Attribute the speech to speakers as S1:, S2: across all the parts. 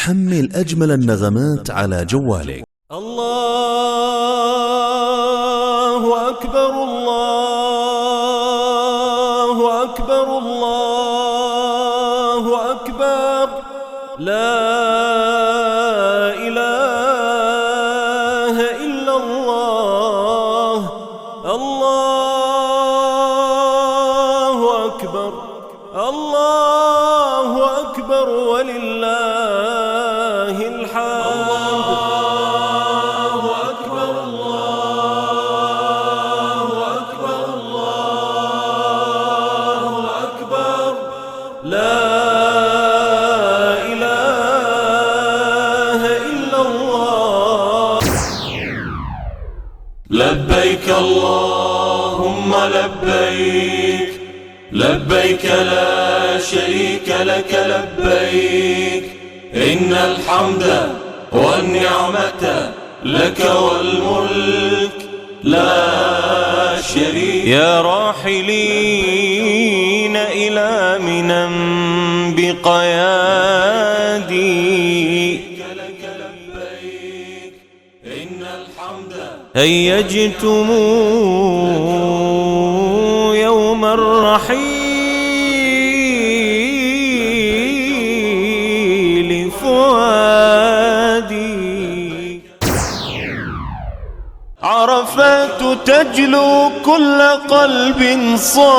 S1: حمل أجمل النغمات على جوالك.
S2: الله أكبر الله أكبر الله أكبر، لا إله إلا الله. الله أكبر الله أكبر ولله الحمد. الله أكبر الله أكبر الله أكبر، لا إله إلا الله.
S3: لبيك اللهم لبيك، لبيك لا شريك لك لبيك، إن الحمد والنعمة لك والملك لا شريك.
S2: يا راحلين إلى منى بقيادي، هيجتم يوم الرحيل فؤادي. عرفات تجلو كل قلب صادي،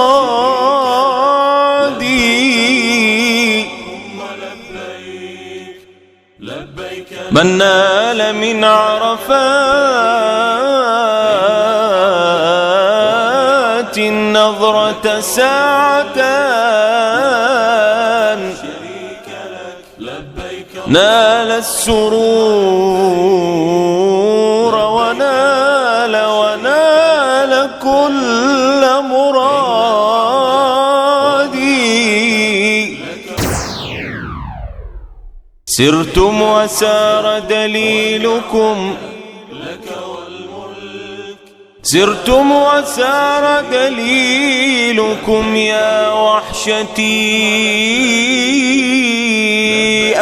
S2: من نال من عرفات النظرة ساعة نال السرور ونال كل مرادي. سرتم وسار دليلكم، سرتم وسار دليلكم يا وحشتي.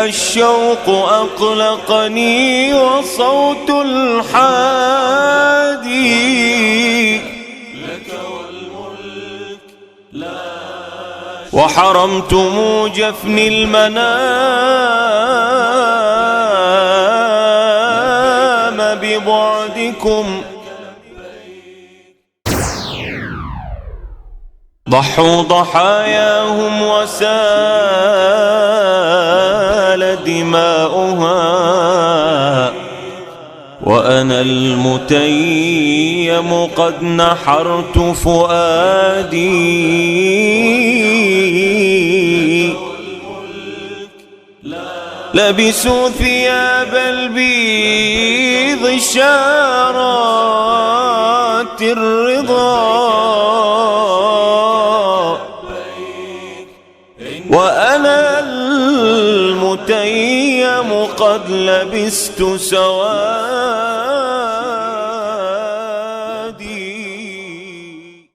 S2: الشوق أقلقني وصوت الحادي، وحرمتم جفني المنام ببعدكم. ضحوا ضحاياهم وسال دماؤها، وأنا المتيم قد نحرت فؤادي. لبسوا ثياب البيض شارات الرضا، وأنا المتيم قد لبست سواد.